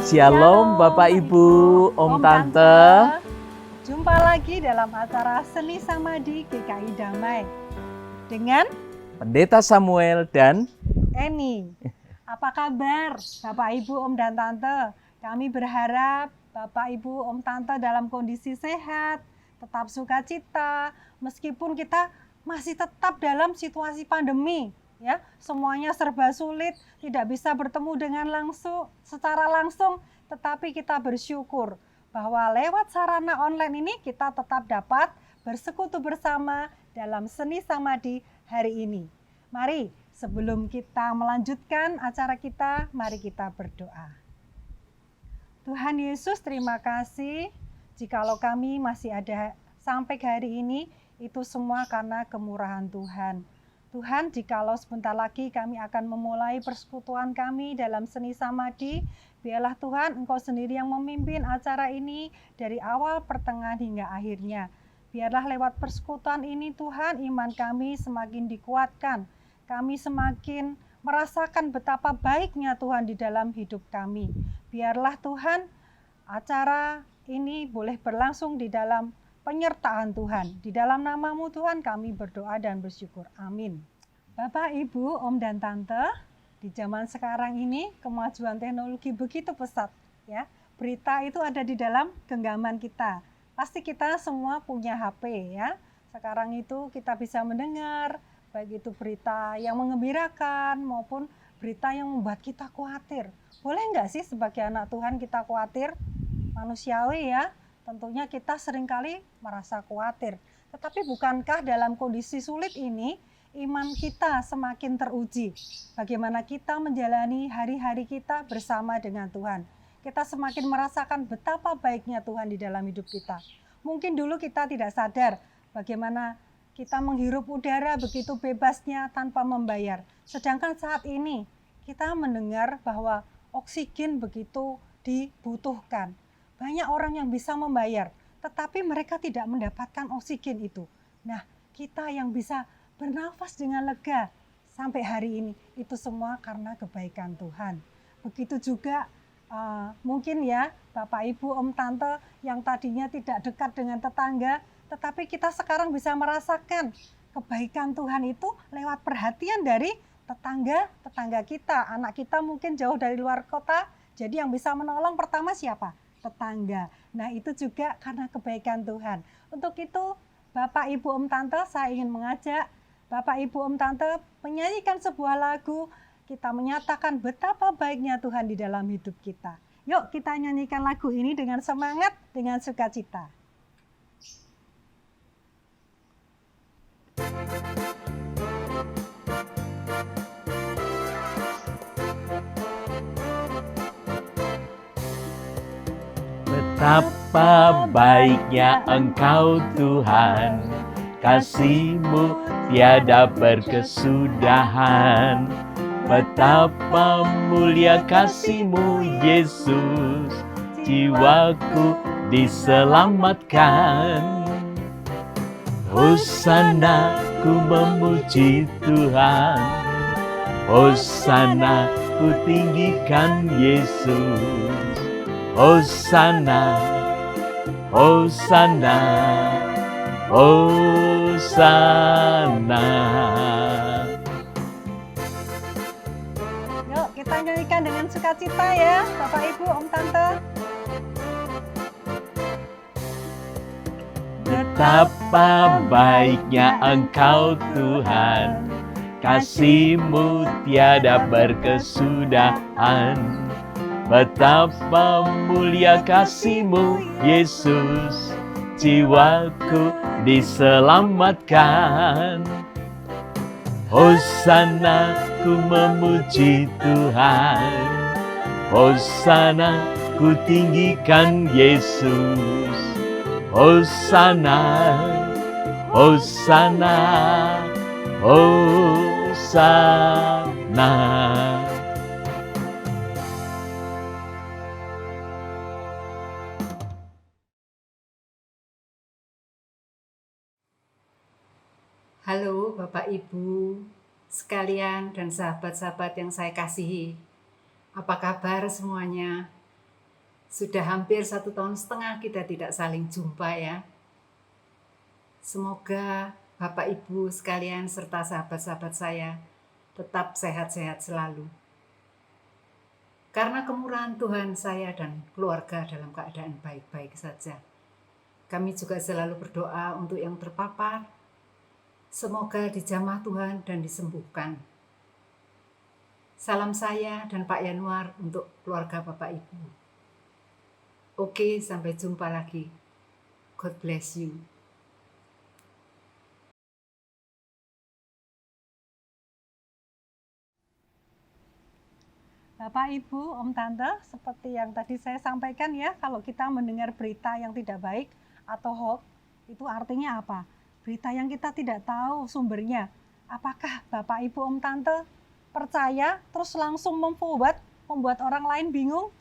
Shalom Bapak Ibu, Om Tante. Jumpa lagi dalam acara Seni Samadi GKI Damai dengan Pendeta Samuel dan Eni. Apa kabar Bapak Ibu, Om dan Tante? Kami berharap Bapak Ibu, Om Tante dalam kondisi sehat, tetap sukacita, meskipun kita masih tetap dalam situasi pandemi. Ya, semuanya serba sulit, tidak bisa bertemu dengan secara langsung, tetapi kita bersyukur bahwa lewat sarana online ini kita tetap dapat bersekutu bersama dalam Seni Samadi hari ini. Mari, sebelum kita melanjutkan acara kita, mari kita berdoa. Tuhan Yesus, terima kasih jikalau kami masih ada sampai hari ini, itu semua karena kemurahan Tuhan. Tuhan, jikalau sebentar lagi kami akan memulai persekutuan kami dalam Seni Samadi, biarlah Tuhan Engkau sendiri yang memimpin acara ini dari awal, pertengahan hingga akhirnya. Biarlah lewat persekutuan ini Tuhan, iman kami semakin dikuatkan. Kami semakin merasakan betapa baiknya Tuhan di dalam hidup kami. Biarlah Tuhan acara ini boleh berlangsung di dalam penyertaan Tuhan. Di dalam nama-Mu Tuhan kami berdoa dan bersyukur. Amin. Bapak, Ibu, Om dan Tante, di zaman sekarang ini kemajuan teknologi begitu pesat, ya. Berita itu ada di dalam genggaman kita. Pasti kita semua punya HP, ya. Sekarang itu kita bisa mendengar baik itu berita yang menggembirakan maupun berita yang membuat kita khawatir. Boleh nggak sih sebagai anak Tuhan kita khawatir? Manusiawi ya. Tentunya kita seringkali merasa khawatir. Tetapi bukankah dalam kondisi sulit ini, iman kita semakin teruji? Bagaimana kita menjalani hari-hari kita bersama dengan Tuhan? Kita semakin merasakan betapa baiknya Tuhan di dalam hidup kita. Mungkin dulu kita tidak sadar bagaimana kita menghirup udara begitu bebasnya tanpa membayar. Sedangkan saat ini kita mendengar bahwa oksigen begitu dibutuhkan. Banyak orang yang bisa membayar, tetapi mereka tidak mendapatkan oksigen itu. Nah, kita yang bisa bernafas dengan lega sampai hari ini, itu semua karena kebaikan Tuhan. Begitu juga mungkin ya, Bapak, Ibu, Om, Tante yang tadinya tidak dekat dengan tetangga, tetapi kita sekarang bisa merasakan kebaikan Tuhan itu lewat perhatian dari tetangga kita. Anak kita mungkin jauh dari luar kota, jadi yang bisa menolong pertama siapa? Tetangga. Nah, itu juga karena kebaikan Tuhan. Untuk itu, Bapak, Ibu, Om, Tante, saya ingin mengajak Bapak, Ibu, Om, Tante menyanyikan sebuah lagu. Kita menyatakan betapa baiknya Tuhan di dalam hidup kita. Yuk kita nyanyikan lagu ini dengan semangat, dengan sukacita. Betapa baiknya Engkau Tuhan, kasih-Mu tiada berkesudahan. Betapa mulia kasih-Mu Yesus, jiwaku diselamatkan. Hosana, ku memuji Tuhan, Hosana, ku tinggikan Yesus. Hosana, Hosana, Hosana. Yuk kita nyanyikan dengan sukacita ya, Bapak, Ibu, Om, Tante. Betapa baiknya Engkau Tuhan, kasih-Mu tiada berkesudahan. Betapa mulia kasih-Mu Yesus, jiwaku diselamatkan. Hosana, ku memuji Tuhan, Hosana, ku tinggikan Yesus. Hosana, Hosana, Hosana. Halo Bapak Ibu sekalian dan sahabat-sahabat yang saya kasihi. Apa kabar semuanya? Sudah hampir 1,5 tahun kita tidak saling jumpa ya. Semoga Bapak Ibu sekalian serta sahabat-sahabat saya tetap sehat-sehat selalu. Karena kemurahan Tuhan, saya dan keluarga dalam keadaan baik-baik saja. Kami juga selalu berdoa untuk yang terpapar. Semoga dijamah Tuhan dan disembuhkan. Salam saya dan Pak Yanuar untuk keluarga Bapak Ibu. Oke, sampai jumpa lagi. God bless you. Bapak, Ibu, Om, Tante, seperti yang tadi saya sampaikan ya, kalau kita mendengar berita yang tidak baik atau hoax, itu artinya apa? Berita yang kita tidak tahu sumbernya. Apakah Bapak, Ibu, Om, Tante percaya terus langsung membuat orang lain bingung?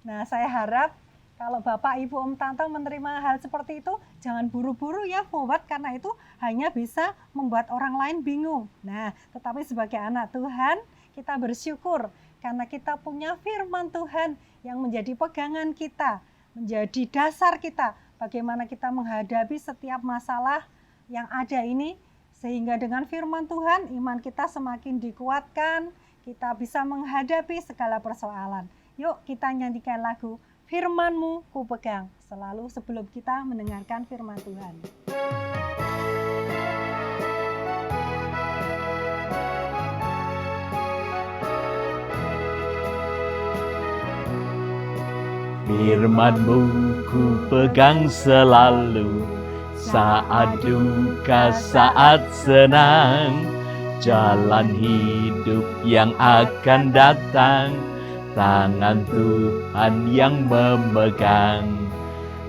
Nah, saya harap kalau Bapak, Ibu, Om, Tante menerima hal seperti itu, jangan buru-buru ya membuat, karena itu hanya bisa membuat orang lain bingung. Nah, tetapi sebagai anak Tuhan, kita bersyukur karena kita punya firman Tuhan yang menjadi pegangan kita, menjadi dasar kita, bagaimana kita menghadapi setiap masalah yang ada ini, sehingga dengan firman Tuhan, iman kita semakin dikuatkan, kita bisa menghadapi segala persoalan. Yuk kita nyanyikan lagu Firman-Mu ku pegang, selalu sebelum kita mendengarkan firman Tuhan. Firman-Mu ku pegang selalu, saat duka, saat senang, jalan hidup yang akan datang, tangan Tuhan yang memegang.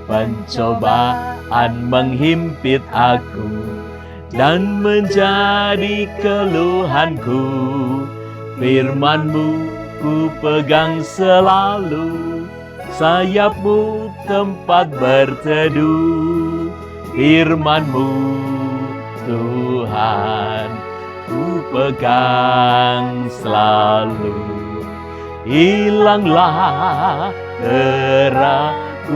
Pencobaan menghimpit aku dan menjadi keluhanku, firman-Mu ku pegang selalu, sayap-Mu tempat berteduh. Firman-Mu Tuhan ku pegang selalu. Hilanglah keraguanku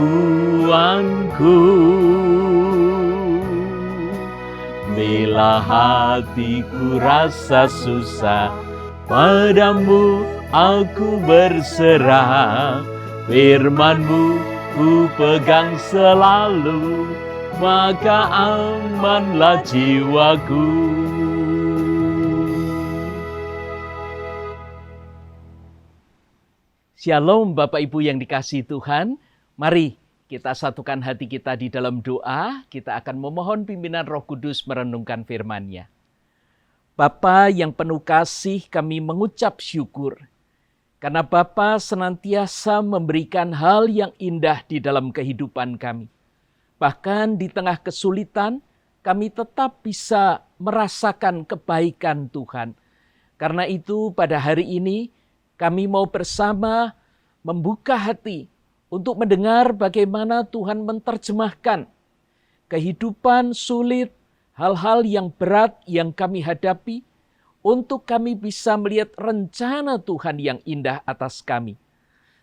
bila hatiku rasa susah, padamu aku berserah. Firman-Mu ku pegang selalu, maka amanlah jiwaku. Shalom Bapak Ibu yang dikasihi Tuhan, mari kita satukan hati kita di dalam doa, kita akan memohon pimpinan Roh Kudus merenungkan firman-Nya. Bapa yang penuh kasih, kami mengucap syukur, karena Bapa senantiasa memberikan hal yang indah di dalam kehidupan kami. Bahkan di tengah kesulitan, kami tetap bisa merasakan kebaikan Tuhan. Karena itu pada hari ini, kami mau bersama membuka hati untuk mendengar bagaimana Tuhan menerjemahkan kehidupan sulit, hal-hal yang berat yang kami hadapi, untuk kami bisa melihat rencana Tuhan yang indah atas kami.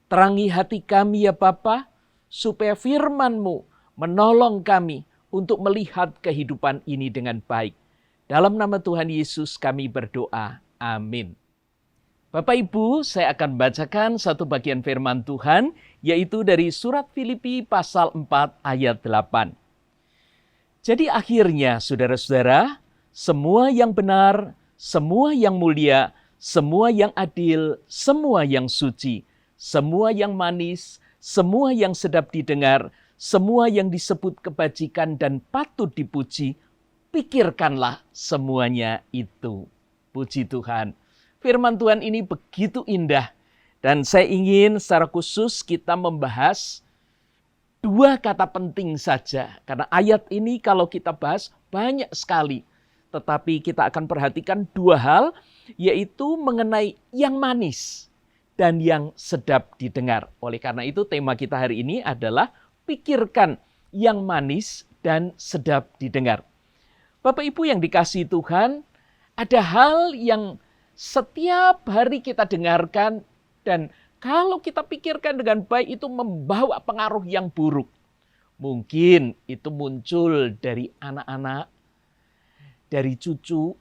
Terangi hati kami ya Bapa, supaya firman-Mu menolong kami untuk melihat kehidupan ini dengan baik. Dalam nama Tuhan Yesus kami berdoa. Amin. Bapak Ibu, saya akan bacakan satu bagian firman Tuhan, yaitu dari surat Filipi pasal 4 ayat 8. Jadi akhirnya saudara-saudara, semua yang benar, semua yang mulia, semua yang adil, semua yang suci, semua yang manis, semua yang sedap didengar, semua yang disebut kebajikan dan patut dipuji, pikirkanlah semuanya itu. Puji Tuhan. Firman Tuhan ini begitu indah, dan saya ingin secara khusus kita membahas dua kata penting saja. Karena ayat ini kalau kita bahas banyak sekali, tetapi kita akan perhatikan dua hal, yaitu mengenai yang manis dan yang sedap didengar. Oleh karena itu tema kita hari ini adalah pikirkan yang manis dan sedap didengar. Bapak Ibu yang dikasihi Tuhan, ada hal yang setiap hari kita dengarkan dan kalau kita pikirkan dengan baik itu membawa pengaruh yang buruk. Mungkin itu muncul dari anak-anak, dari cucu,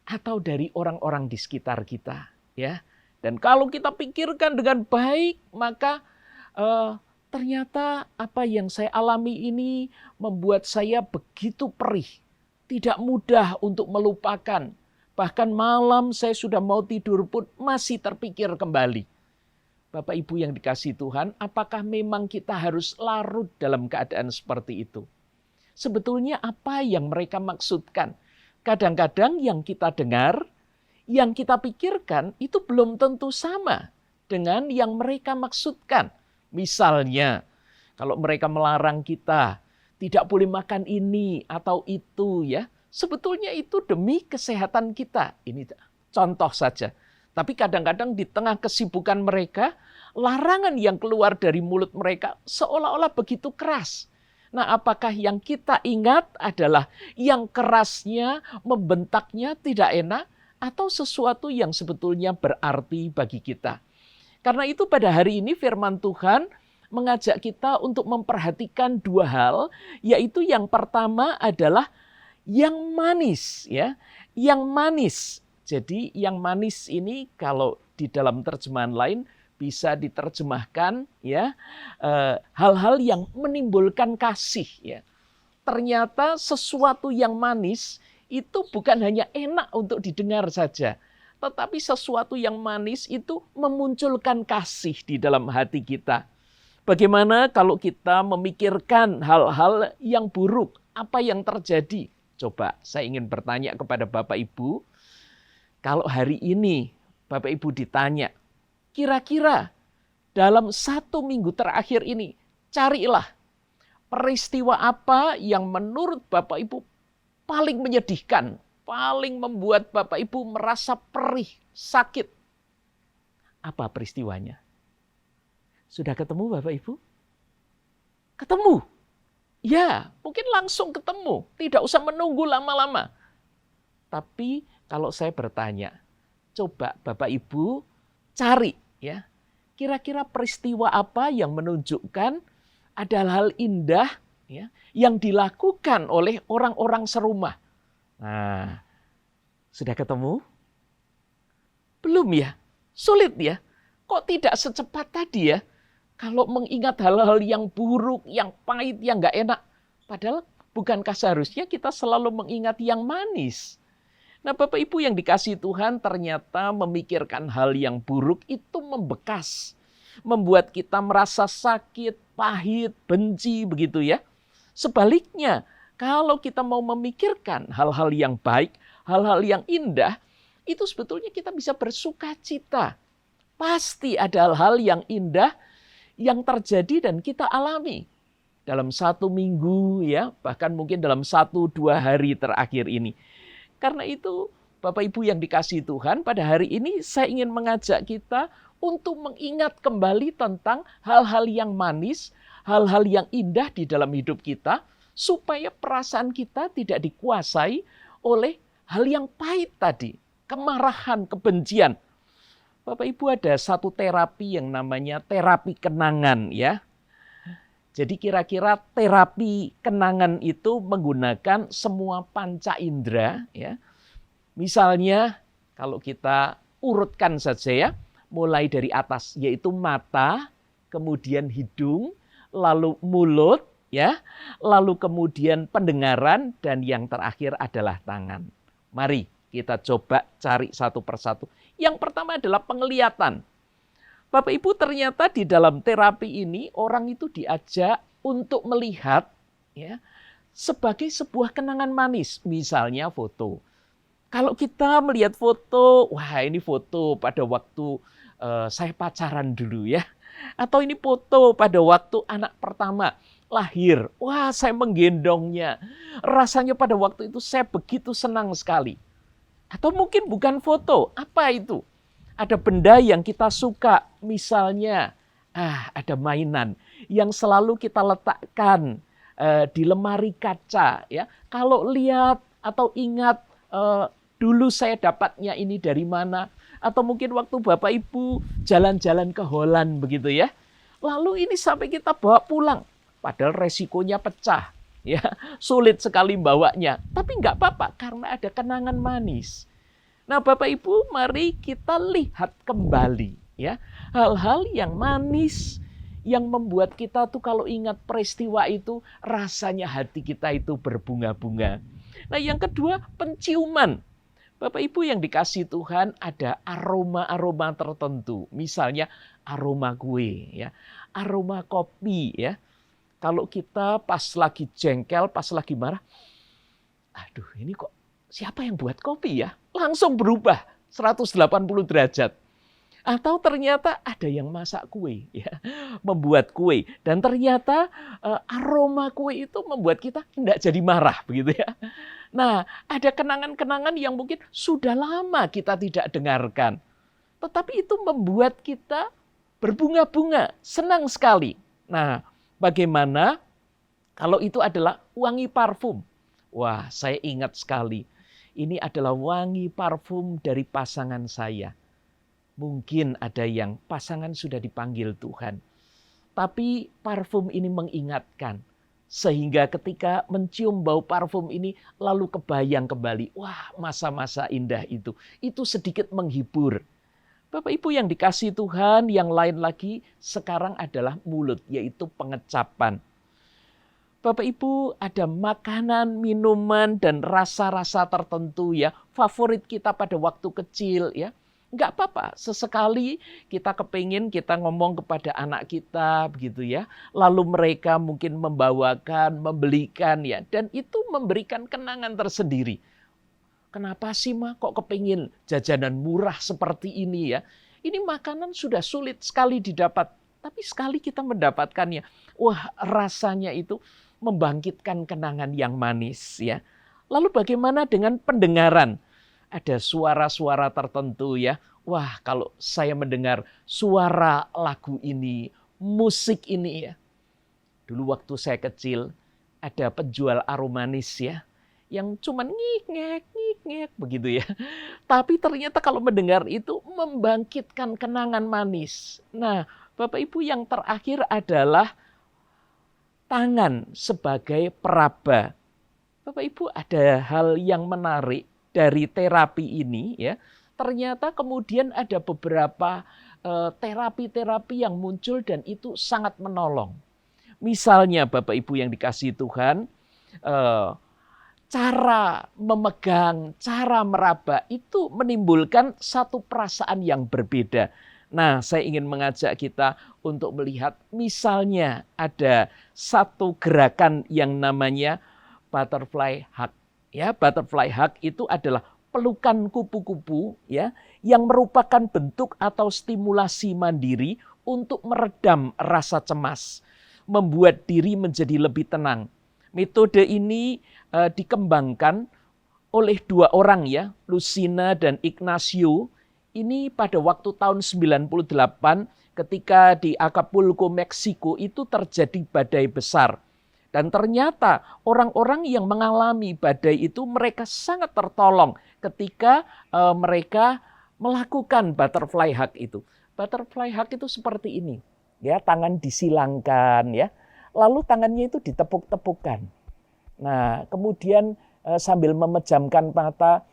atau dari orang-orang di sekitar kita, ya. Dan kalau kita pikirkan dengan baik, maka ternyata apa yang saya alami ini membuat saya begitu perih, tidak mudah untuk melupakan. Bahkan malam saya sudah mau tidur pun masih terpikir kembali. Bapak Ibu yang dikasihi Tuhan, apakah memang kita harus larut dalam keadaan seperti itu? Sebetulnya apa yang mereka maksudkan? Kadang-kadang yang kita dengar, yang kita pikirkan itu belum tentu sama dengan yang mereka maksudkan. Misalnya, kalau mereka melarang kita tidak boleh makan ini atau itu, ya, sebetulnya itu demi kesehatan kita. Ini contoh saja. Tapi kadang-kadang di tengah kesibukan mereka, larangan yang keluar dari mulut mereka seolah-olah begitu keras. Nah, apakah yang kita ingat adalah yang kerasnya, membentaknya tidak enak, atau sesuatu yang sebetulnya berarti bagi kita? Karena itu pada hari ini firman Tuhan mengajak kita untuk memperhatikan dua hal, yaitu yang pertama adalah yang manis, ya, yang manis. Jadi yang manis ini kalau di dalam terjemahan lain bisa diterjemahkan, ya, hal-hal yang menimbulkan kasih, ya. Ternyata sesuatu yang manis itu bukan hanya enak untuk didengar saja, tetapi sesuatu yang manis itu memunculkan kasih di dalam hati kita. Bagaimana kalau kita memikirkan hal-hal yang buruk, apa yang terjadi? Coba saya ingin bertanya kepada Bapak Ibu, kalau hari ini Bapak Ibu ditanya, kira-kira dalam 1 minggu terakhir ini, carilah peristiwa apa yang menurut Bapak Ibu paling menyedihkan, paling membuat Bapak Ibu merasa perih, sakit. Apa peristiwanya? Sudah ketemu Bapak Ibu? Ketemu? Ya, mungkin langsung ketemu. Tidak usah menunggu lama-lama. Tapi kalau saya bertanya, coba Bapak Ibu cari, ya, kira-kira peristiwa apa yang menunjukkan ada hal indah, ya, yang dilakukan oleh orang-orang serumah. Nah, sudah ketemu? Belum ya? Sulit ya? Kok tidak secepat tadi ya? Kalau mengingat hal-hal yang buruk, yang pahit, yang nggak enak. Padahal bukankah seharusnya kita selalu mengingat yang manis? Nah, Bapak Ibu yang dikasihi Tuhan, ternyata memikirkan hal yang buruk itu membekas. Membuat kita merasa sakit, pahit, benci, begitu ya. Sebaliknya, kalau kita mau memikirkan hal-hal yang baik, hal-hal yang indah, itu sebetulnya kita bisa bersuka cita. Pasti ada hal-hal yang indah yang terjadi dan kita alami dalam 1 minggu, ya, bahkan mungkin dalam 1-2 hari terakhir ini. Karena itu, Bapak Ibu yang dikasihi Tuhan, pada hari ini saya ingin mengajak kita untuk mengingat kembali tentang hal-hal yang manis, hal-hal yang indah di dalam hidup kita, supaya perasaan kita tidak dikuasai oleh hal yang pahit tadi, kemarahan, kebencian. Bapak Ibu, ada satu terapi yang namanya terapi kenangan, ya. Jadi kira-kira terapi kenangan itu menggunakan semua panca indera, ya. Misalnya kalau kita urutkan saja ya, mulai dari atas yaitu mata, kemudian hidung, lalu mulut, ya, lalu kemudian pendengaran, dan yang terakhir adalah tangan. Mari kita coba cari satu persatu. Yang pertama adalah penglihatan. Bapak Ibu, ternyata di dalam terapi ini orang itu diajak untuk melihat, ya, sebagai sebuah kenangan manis. Misalnya foto. Kalau kita melihat foto, wah ini foto pada waktu saya pacaran dulu ya. Atau ini foto pada waktu anak pertama lahir. Wah, saya menggendongnya. Rasanya pada waktu itu saya begitu senang sekali. Atau mungkin bukan foto. Apa itu? Ada benda yang kita suka, misalnya ada mainan yang selalu kita letakkan di lemari kaca. Ya, kalau lihat atau ingat dulu saya dapatnya ini dari mana, Atau mungkin waktu Bapak Ibu jalan-jalan ke Holland begitu ya. Lalu ini sampai kita bawa pulang. Padahal resikonya pecah. Ya, sulit sekali bawanya. Tapi nggak apa-apa karena ada kenangan manis. Nah Bapak Ibu, mari kita lihat kembali ya. Hal-hal yang manis yang membuat kita tuh kalau ingat peristiwa itu rasanya hati kita itu berbunga-bunga. Nah yang kedua, penciuman. Bapak Ibu yang dikasih Tuhan, ada aroma-aroma tertentu. Misalnya aroma kue, ya, aroma kopi, ya. Kalau kita pas lagi jengkel, pas lagi marah, aduh ini kok siapa yang buat kopi ya? Langsung berubah 180 derajat. Atau ternyata ada yang masak kue, ya, membuat kue. Dan ternyata aroma kue itu membuat kita tidak jadi marah, begitu ya. Nah, ada kenangan-kenangan yang mungkin sudah lama kita tidak dengarkan. Tetapi itu membuat kita berbunga-bunga, senang sekali. Nah, bagaimana kalau itu adalah wangi parfum? Wah, saya ingat sekali. Ini adalah wangi parfum dari pasangan saya. Mungkin ada yang pasangan sudah dipanggil Tuhan. Tapi parfum ini mengingatkan. Sehingga ketika mencium bau parfum ini lalu kebayang kembali. Wah, masa-masa indah itu. Itu sedikit menghibur. Bapak Ibu yang dikasih Tuhan, yang lain lagi sekarang adalah mulut, yaitu pengecapan. Bapak Ibu ada makanan, minuman, dan rasa-rasa tertentu ya. Favorit kita pada waktu kecil ya. Enggak apa-apa, sesekali kita kepingin kita ngomong kepada anak kita begitu ya. Lalu mereka mungkin membawakan, membelikan ya. Dan itu memberikan kenangan tersendiri. Kenapa sih Ma kok kepingin jajanan murah seperti ini ya. Ini makanan sudah sulit sekali didapat. Tapi sekali kita mendapatkannya, wah rasanya itu membangkitkan kenangan yang manis ya. Lalu bagaimana dengan pendengaran? Ada suara-suara tertentu ya. Wah, kalau saya mendengar suara lagu ini, musik ini ya. Dulu waktu saya kecil ada penjual aromanis ya. Yang cuman ngik-ngek begitu ya. Tapi ternyata kalau mendengar itu membangkitkan kenangan manis. Nah, Bapak Ibu yang terakhir adalah tangan sebagai peraba. Bapak Ibu ada hal yang menarik dari terapi ini ya, ternyata kemudian ada beberapa terapi-terapi yang muncul dan itu sangat menolong. Misalnya Bapak Ibu yang dikasihi Tuhan, cara memegang, cara meraba itu menimbulkan satu perasaan yang berbeda. Nah, saya ingin mengajak kita untuk melihat misalnya ada satu gerakan yang namanya butterfly hug. Ya, butterfly hug itu adalah pelukan kupu-kupu ya, yang merupakan bentuk atau stimulasi mandiri untuk meredam rasa cemas, membuat diri menjadi lebih tenang. Metode ini dikembangkan oleh dua orang ya, Lucina dan Ignacio. Ini pada waktu tahun 98 ketika di Acapulco, Meksiko itu terjadi badai besar. Dan ternyata orang-orang yang mengalami badai itu mereka sangat tertolong ketika mereka melakukan butterfly hug itu. Butterfly hug itu seperti ini, ya, tangan disilangkan ya. Lalu tangannya itu ditepuk-tepukkan. Nah, kemudian sambil memejamkan mata,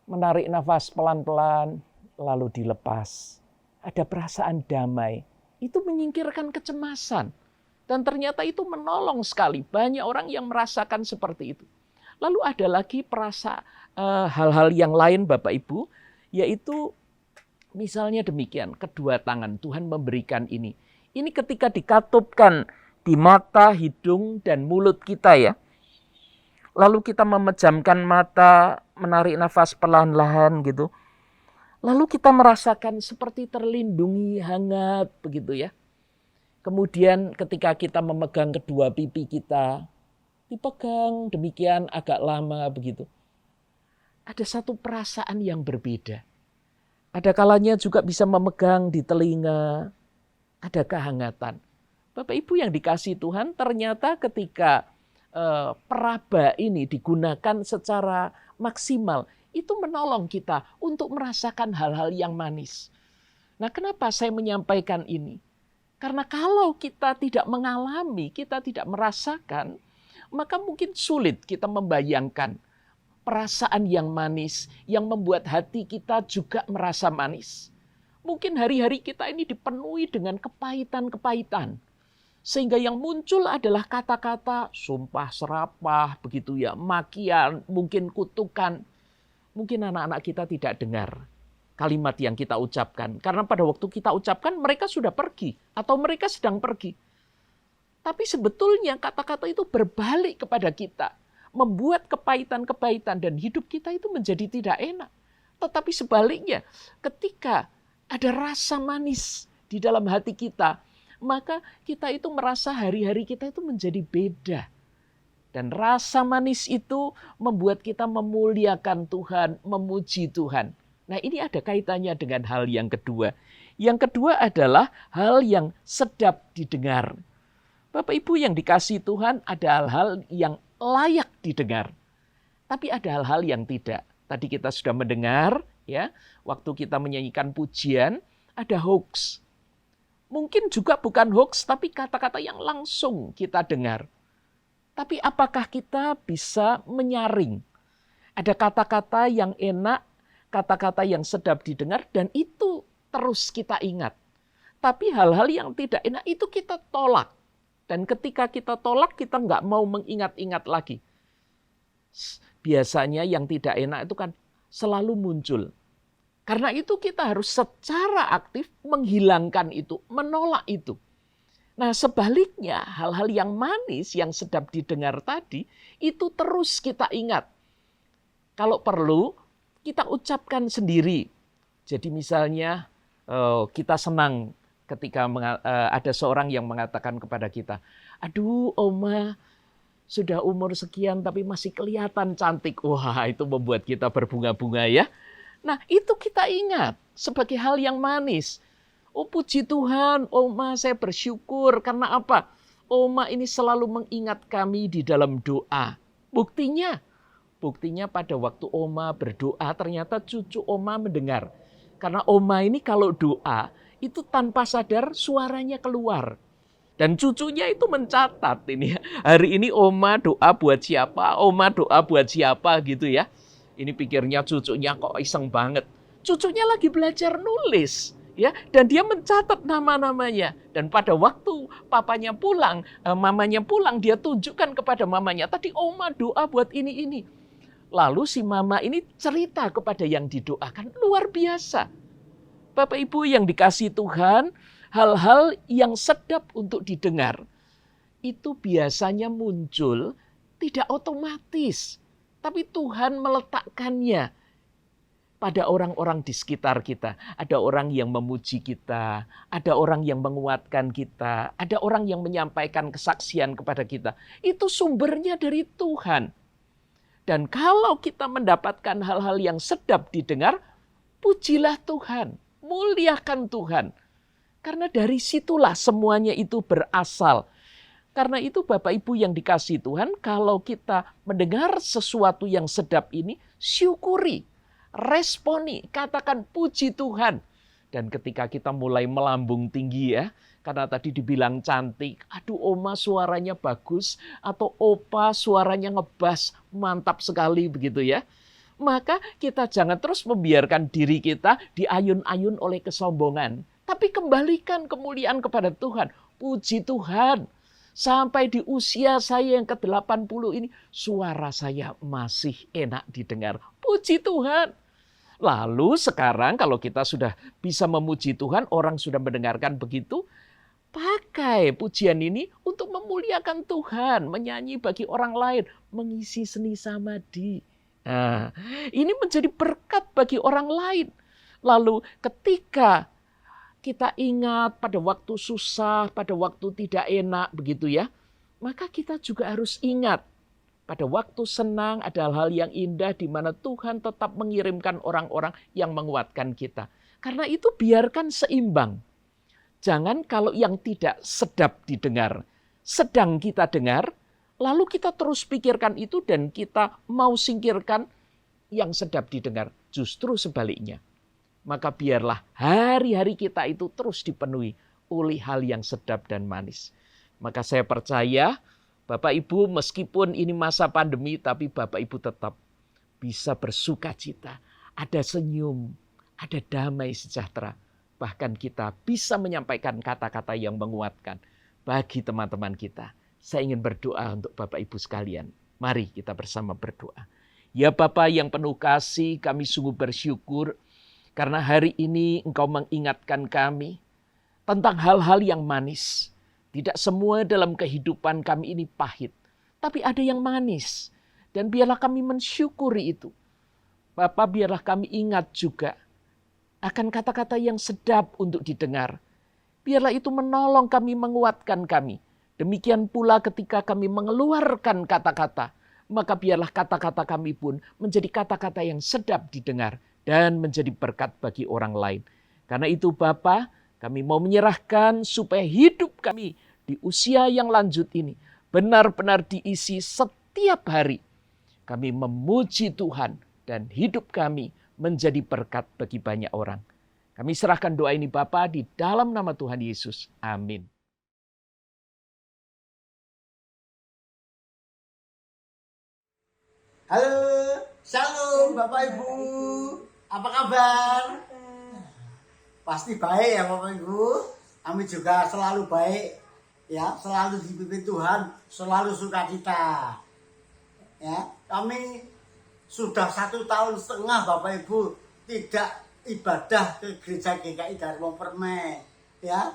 menarik nafas pelan-pelan, lalu dilepas. Ada perasaan damai. Itu menyingkirkan kecemasan. Dan ternyata itu menolong sekali. Banyak orang yang merasakan seperti itu. Lalu ada lagi hal-hal yang lain Bapak Ibu, yaitu misalnya demikian, kedua tangan Tuhan memberikan ini. Ini ketika dikatupkan di mata, hidung, dan mulut kita ya. Lalu kita memejamkan mata, menarik nafas perlahan-lahan gitu. Lalu kita merasakan seperti terlindungi, hangat begitu ya. Kemudian ketika kita memegang kedua pipi kita, dipegang demikian agak lama begitu. Ada satu perasaan yang berbeda. Ada kalanya juga bisa memegang di telinga, ada kehangatan. Bapak Ibu yang dikasihi Tuhan, ternyata ketika peraba ini digunakan secara maksimal, itu menolong kita untuk merasakan hal-hal yang manis. Nah, kenapa saya menyampaikan ini? Karena kalau kita tidak mengalami, kita tidak merasakan, maka mungkin sulit kita membayangkan perasaan yang manis yang membuat hati kita juga merasa manis. Mungkin hari-hari kita ini dipenuhi dengan kepahitan-kepahitan. Sehingga yang muncul adalah kata-kata sumpah serapah, begitu ya, makian, mungkin kutukan. Mungkin anak-anak kita tidak dengar kalimat yang kita ucapkan. Karena pada waktu kita ucapkan mereka sudah pergi atau mereka sedang pergi. Tapi sebetulnya kata-kata itu berbalik kepada kita. Membuat kepahitan-kepahitan dan hidup kita itu menjadi tidak enak. Tetapi sebaliknya ketika ada rasa manis di dalam hati kita, maka kita itu merasa hari-hari kita itu menjadi beda. Dan rasa manis itu membuat kita memuliakan Tuhan, memuji Tuhan. Nah, ini ada kaitannya dengan hal yang kedua. Yang kedua adalah hal yang sedap didengar. Bapak Ibu yang dikasihi Tuhan, ada hal-hal yang layak didengar. Tapi ada hal-hal yang tidak. Tadi kita sudah mendengar, ya, waktu kita menyanyikan pujian, ada hoax. Mungkin juga bukan hoax, tapi kata-kata yang langsung kita dengar. Tapi apakah kita bisa menyaring? Ada kata-kata yang enak, kata-kata yang sedap didengar, dan itu terus kita ingat. Tapi hal-hal yang tidak enak itu kita tolak. Dan ketika kita tolak, kita nggak mau mengingat-ingat lagi. Biasanya yang tidak enak itu kan selalu muncul. Karena itu kita harus secara aktif menghilangkan itu, menolak itu. Nah, sebaliknya hal-hal yang manis, yang sedap didengar tadi, itu terus kita ingat. Kalau perlu, kita ucapkan sendiri. Jadi misalnya kita senang ketika ada seorang yang mengatakan kepada kita, aduh Oma, sudah umur sekian tapi masih kelihatan cantik. Wah, itu membuat kita berbunga-bunga ya. Nah, itu kita ingat sebagai hal yang manis. Oh, puji Tuhan, Oma, saya bersyukur. Karena apa? Oma ini selalu mengingat kami di dalam doa. Buktinya pada waktu Oma berdoa, ternyata cucu Oma mendengar. Karena Oma ini kalau doa, itu tanpa sadar suaranya keluar. Dan cucunya itu mencatat ini. Hari ini Oma doa buat siapa, Oma doa buat siapa gitu ya. Ini pikirnya cucunya kok iseng banget. Cucunya lagi belajar nulis. Ya, dan dia mencatat nama-namanya. Dan pada waktu papanya pulang, mamanya pulang, dia tunjukkan kepada mamanya, tadi Oma doa buat ini. Lalu si mama ini cerita kepada yang didoakan, luar biasa. Bapak Ibu yang dikasihi Tuhan, hal-hal yang sedap untuk didengar, itu biasanya muncul tidak otomatis. Tapi Tuhan meletakkannya pada orang-orang di sekitar kita. Ada orang yang memuji kita, ada orang yang menguatkan kita, ada orang yang menyampaikan kesaksian kepada kita. Itu sumbernya dari Tuhan. Dan kalau kita mendapatkan hal-hal yang sedap didengar, pujilah Tuhan, muliakan Tuhan. Karena dari situlah semuanya itu berasal. Karena itu Bapak Ibu yang dikasihi Tuhan, kalau kita mendengar sesuatu yang sedap ini, syukuri. Responi, katakan puji Tuhan. Dan ketika kita mulai melambung tinggi ya, karena tadi dibilang cantik, aduh Oma suaranya bagus, atau Opa suaranya ngebas, mantap sekali begitu ya. Maka kita jangan terus membiarkan diri kita diayun-ayun oleh kesombongan. Tapi kembalikan kemuliaan kepada Tuhan. Puji Tuhan. Sampai di usia saya yang ke-80 ini, suara saya masih enak didengar. Puji Tuhan. Lalu sekarang kalau kita sudah bisa memuji Tuhan, orang sudah mendengarkan begitu, pakai pujian ini untuk memuliakan Tuhan, menyanyi bagi orang lain, mengisi seni samadi. Nah, ini menjadi berkat bagi orang lain. Lalu ketika kita ingat pada waktu susah, pada waktu tidak enak begitu ya, maka kita juga harus ingat pada waktu senang ada hal-hal yang indah di mana Tuhan tetap mengirimkan orang-orang yang menguatkan kita. Karena itu biarkan seimbang. Jangan kalau yang tidak sedap didengar, sedang kita dengar, lalu kita terus pikirkan itu dan kita mau singkirkan, yang sedap didengar, justru sebaliknya. Maka biarlah hari-hari kita itu terus dipenuhi oleh hal yang sedap dan manis. Maka saya percaya Bapak Ibu meskipun ini masa pandemi, tapi Bapak Ibu tetap bisa bersuka cita. Ada senyum, ada damai sejahtera. Bahkan kita bisa menyampaikan kata-kata yang menguatkan bagi teman-teman kita. Saya ingin berdoa untuk Bapak Ibu sekalian. Mari kita bersama berdoa. Ya Bapa yang penuh kasih, kami sungguh bersyukur karena hari ini Engkau mengingatkan kami tentang hal-hal yang manis. Tidak semua dalam kehidupan kami ini pahit, tapi ada yang manis. Dan biarlah kami mensyukuri itu. Bapa, biarlah kami ingat juga akan kata-kata yang sedap untuk didengar. Biarlah itu menolong kami, menguatkan kami. Demikian pula ketika kami mengeluarkan kata-kata, maka biarlah kata-kata kami pun menjadi kata-kata yang sedap didengar dan menjadi berkat bagi orang lain. Karena itu Bapa, kami mau menyerahkan supaya hidup kami di usia yang lanjut ini benar-benar diisi setiap hari. Kami memuji Tuhan dan hidup kami menjadi berkat bagi banyak orang. Kami serahkan doa ini Bapa di dalam nama Tuhan Yesus. Amin. Halo, shalom Bapak Ibu. Apa kabar? Pasti baik ya Bapak Ibu. Kami juga selalu baik ya, selalu dipimpin Tuhan, selalu sukacita. Ya, kami sudah 1,5 tahun Bapak Ibu tidak ibadah ke gereja GKI Dharma Permai. Ya.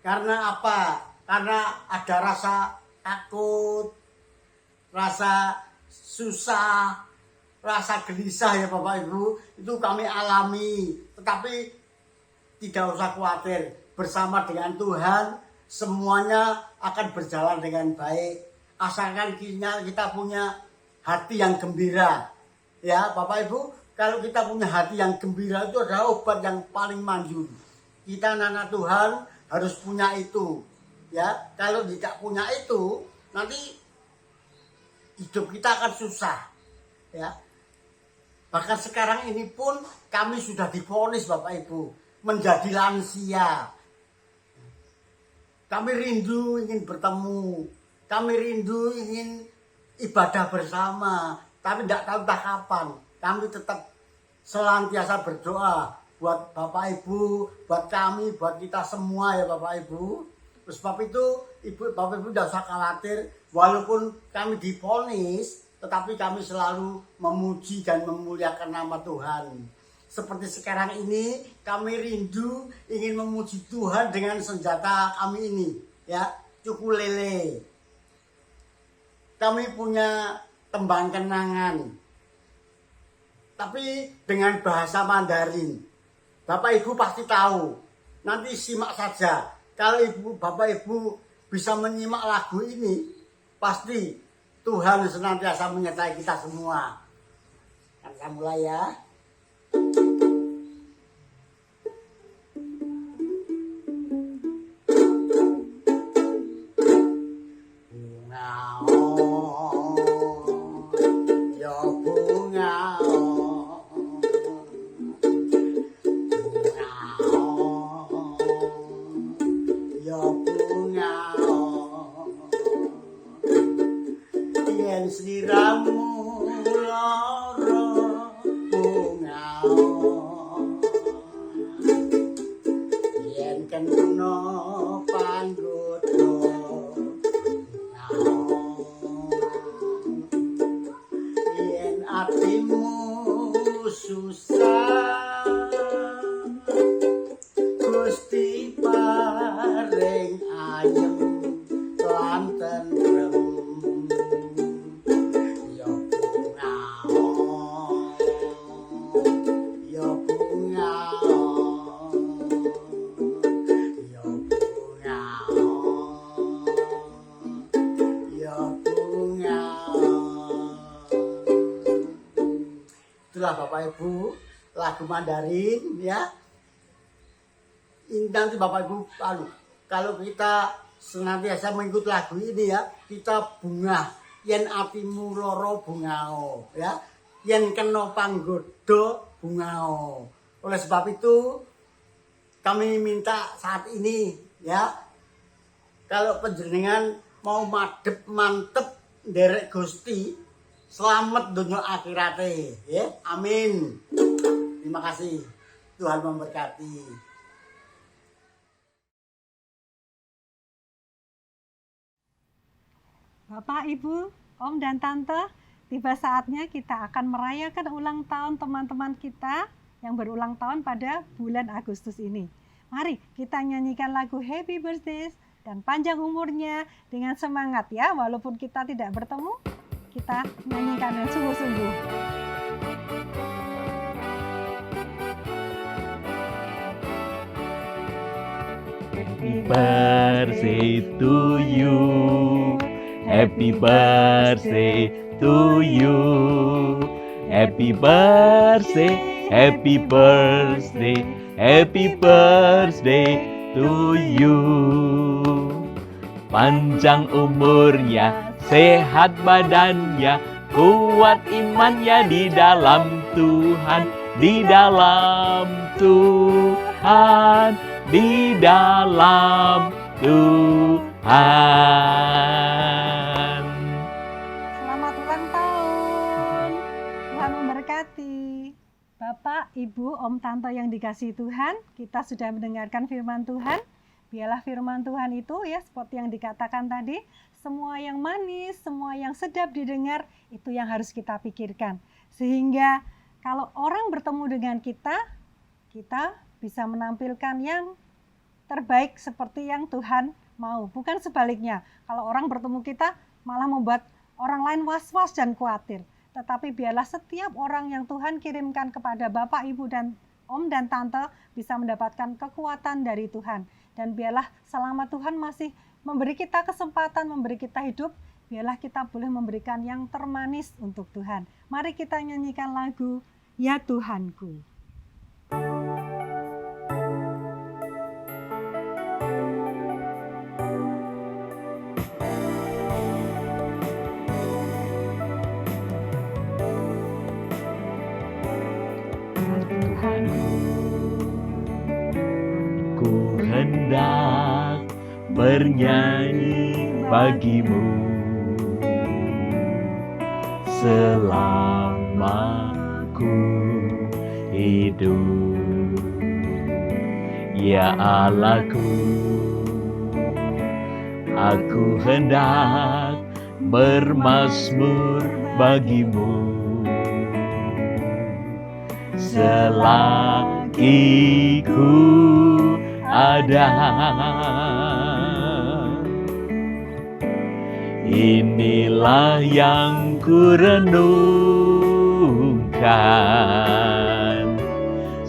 Karena apa? Karena ada rasa takut, rasa susah, rasa gelisah ya Bapak Ibu. Itu kami alami. Tetapi tidak usah khawatir, bersama dengan Tuhan semuanya akan berjalan dengan baik. Asalkan kita punya hati yang gembira. Ya Bapak Ibu, kalau kita punya hati yang gembira itu adalah obat yang paling manjur. Kita anak Tuhan harus punya itu. Ya, kalau tidak punya itu, nanti hidup kita akan susah. Ya. Bahkan sekarang ini pun kami sudah divonis Bapak Ibu menjadi lansia. Kami rindu ingin bertemu. Kami rindu ingin ibadah bersama. Tapi tidak tahu entah kapan. Kami tetap senantiasa berdoa buat Bapak Ibu, buat kami, buat kita semua ya Bapak Ibu. Terus sebab itu Bapak Ibu tidak usah khawatir. Walaupun kami divonis, tetapi kami selalu memuji dan memuliakan nama Tuhan. Seperti sekarang ini kami rindu ingin memuji Tuhan dengan senjata kami ini, ya, ukulele. Kami punya tembang kenangan, tapi dengan bahasa Mandarin. Bapak Ibu pasti tahu. Nanti simak saja. Kalau Bapak Ibu bisa menyimak lagu ini, pasti Tuhan senantiasa menyertai kita semua. Kita mulai ya. Sliramu lara bungao yen kena panggoda yen atimu susah Gusti paring ayem lan tentrem. Itulah Bapak Ibu lagu Mandarin ya. Ini nanti Bapak Ibu kalau kita senantiasa mengikuti lagu ini ya, kita bungah yen atimu loro bungao ya. yen kena panggoda bungao. Oleh sebab itu kami minta saat ini ya, kalau panjenengan mau madhep mantep nderek Gusti, selamat dunia akhirate ya. Amin. Terima kasih. Tuhan memberkati. Bapak, Ibu, Om dan Tante, tiba saatnya kita akan merayakan ulang tahun teman-teman kita yang berulang tahun pada bulan Agustus ini. Mari kita nyanyikan lagu Happy Birthday dan panjang umurnya dengan semangat ya, walaupun kita tidak bertemu, kita nyanyikan dengan sungguh-sungguh. Happy birthday to you. Happy birthday to you. Happy birthday, happy birthday, happy birthday to you. Panjang umurnya, sehat badannya, kuat imannya di dalam Tuhan, di dalam Tuhan, di dalam Tuhan. Selamat ulang tahun. Tuhan memberkati. Bapak, Ibu, Om, Tante yang dikasihi Tuhan, kita sudah mendengarkan firman Tuhan. Biarlah firman Tuhan itu ya, seperti yang dikatakan tadi, semua yang manis, semua yang sedap didengar, itu yang harus kita pikirkan. Sehingga kalau orang bertemu dengan kita bisa menampilkan yang terbaik seperti yang Tuhan mau. Bukan sebaliknya, kalau orang bertemu kita malah membuat orang lain was-was dan khawatir. Tetapi biarlah setiap orang yang Tuhan kirimkan kepada Bapak, Ibu, dan Om dan Tante bisa mendapatkan kekuatan dari Tuhan. Dan biarlah selama Tuhan masih memberi kita kesempatan, memberi kita hidup, biarlah kita boleh memberikan yang termanis untuk Tuhan. Mari kita nyanyikan lagu Ya Tuhanku. Ku hendak bernyanyi bagimu selama ku hidup, ya Allahku. Aku hendak bermazmur bagimu selagi ku ada. Inilah yang ku renungkan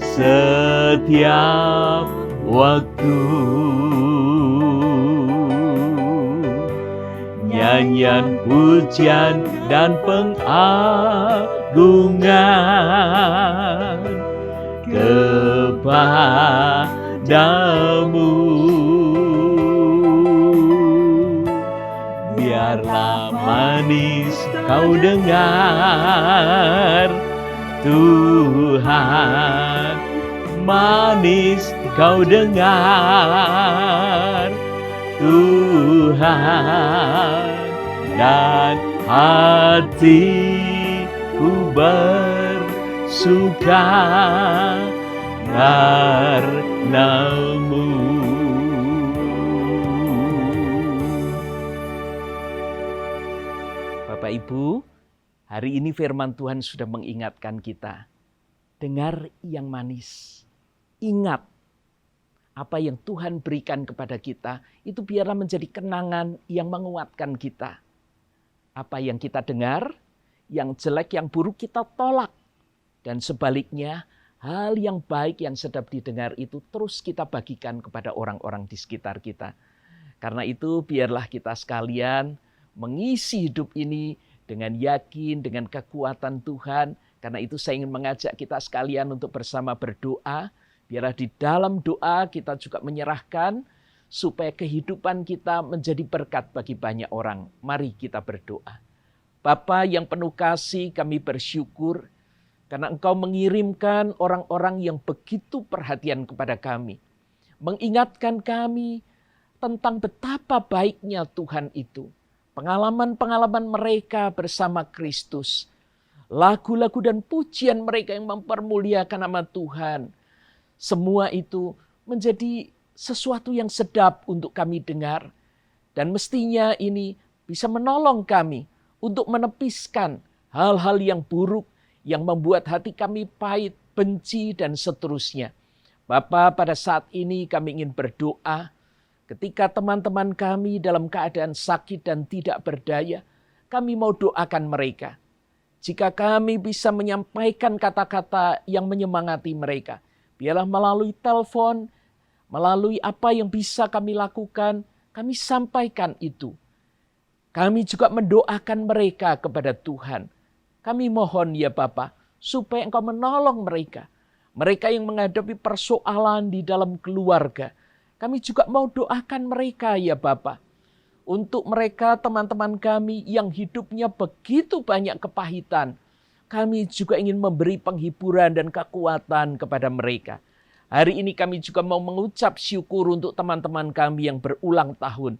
setiap waktu. Nyanyian pujian dan pengagungan kepadamu. Biarlah manis kau dengar Tuhan, manis kau dengar Tuhan, dan hatiku bersuka karenamu. Bapak Ibu, hari ini firman Tuhan sudah mengingatkan kita. Dengar yang manis, ingat apa yang Tuhan berikan kepada kita, itu biarlah menjadi kenangan yang menguatkan kita. Apa yang kita dengar, yang jelek, yang buruk kita tolak. Dan sebaliknya, hal yang baik yang sedap didengar itu terus kita bagikan kepada orang-orang di sekitar kita. Karena itu biarlah kita sekalian mengisi hidup ini dengan yakin, dengan kekuatan Tuhan. Karena itu saya ingin mengajak kita sekalian untuk bersama berdoa. Biarlah di dalam doa kita juga menyerahkan supaya kehidupan kita menjadi berkat bagi banyak orang. Mari kita berdoa. Bapa yang penuh kasih, kami bersyukur karena Engkau mengirimkan orang-orang yang begitu perhatian kepada kami. Mengingatkan kami tentang betapa baiknya Tuhan itu. Pengalaman-pengalaman mereka bersama Kristus. Lagu-lagu dan pujian mereka yang mempermuliakan nama Tuhan. Semua itu menjadi sesuatu yang sedap untuk kami dengar. Dan mestinya ini bisa menolong kami untuk menepiskan hal-hal yang buruk yang membuat hati kami pahit, benci, dan seterusnya. Bapa, pada saat ini kami ingin berdoa ketika teman-teman kami dalam keadaan sakit dan tidak berdaya, kami mau doakan mereka. Jika kami bisa menyampaikan kata-kata yang menyemangati mereka, biarlah melalui telepon, melalui apa yang bisa kami lakukan, kami sampaikan itu. Kami juga mendoakan mereka kepada Tuhan. Kami mohon ya Bapa, supaya Engkau menolong mereka. Mereka yang menghadapi persoalan di dalam keluarga. Kami juga mau doakan mereka ya Bapa. Untuk mereka teman-teman kami yang hidupnya begitu banyak kepahitan. Kami juga ingin memberi penghiburan dan kekuatan kepada mereka. Hari ini kami juga mau mengucap syukur untuk teman-teman kami yang berulang tahun.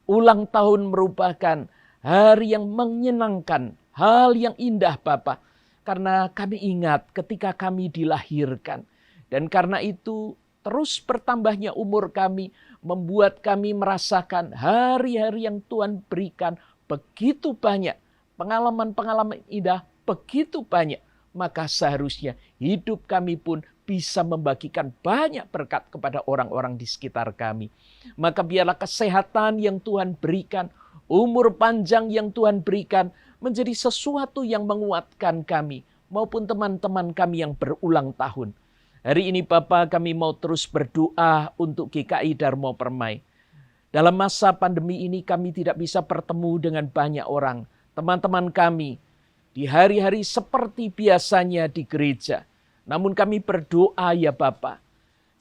Ulang tahun merupakan hari yang menyenangkan, hal yang indah Bapa. Karena kami ingat ketika kami dilahirkan. Dan karena itu terus bertambahnya umur kami membuat kami merasakan hari-hari yang Tuhan berikan begitu banyak. Pengalaman-pengalaman indah begitu banyak. Maka seharusnya hidup kami pun bisa membagikan banyak berkat kepada orang-orang di sekitar kami. Maka biarlah kesehatan yang Tuhan berikan, umur panjang yang Tuhan berikan, menjadi sesuatu yang menguatkan kami, maupun teman-teman kami yang berulang tahun. Hari ini Bapa, kami mau terus berdoa untuk GKI Darmo Permai. Dalam masa pandemi ini kami tidak bisa bertemu dengan banyak orang. Teman-teman kami di hari-hari seperti biasanya di gereja. Namun kami berdoa ya Bapa,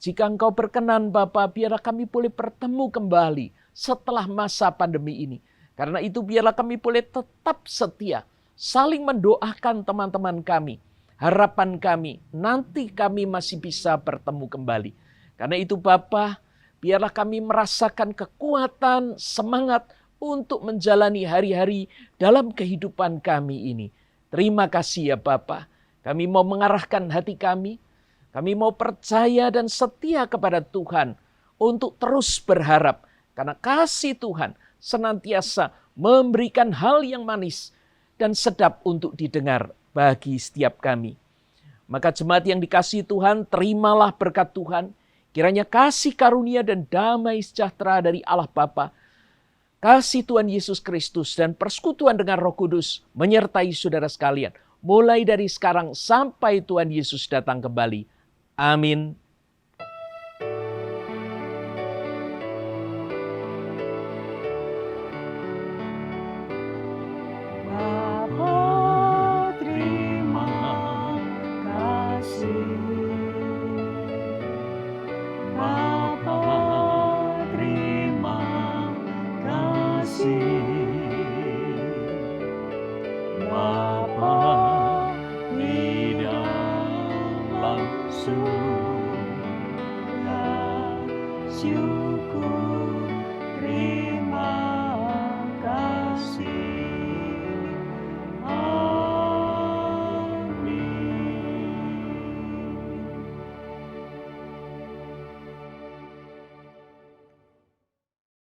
jika Engkau berkenan Bapa, biarlah kami boleh bertemu kembali setelah masa pandemi ini. Karena itu biarlah kami boleh tetap setia, saling mendoakan teman-teman kami. Harapan kami, nanti kami masih bisa bertemu kembali. Karena itu Bapa, biarlah kami merasakan kekuatan, semangat untuk menjalani hari-hari dalam kehidupan kami ini. Terima kasih ya Bapa. Kami mau mengarahkan hati kami mau percaya dan setia kepada Tuhan untuk terus berharap. Karena kasih Tuhan senantiasa memberikan hal yang manis dan sedap untuk didengar bagi setiap kami. Maka jemaat yang dikasihi Tuhan, terimalah berkat Tuhan. Kiranya kasih karunia dan damai sejahtera dari Allah Bapa, kasih Tuhan Yesus Kristus dan persekutuan dengan Roh Kudus menyertai saudara sekalian. Mulai dari sekarang sampai Tuhan Yesus datang kembali. Amin. Bapa, terima kasih. Bapa, terima kasih. Bapa, di dalam surga, syukur, terima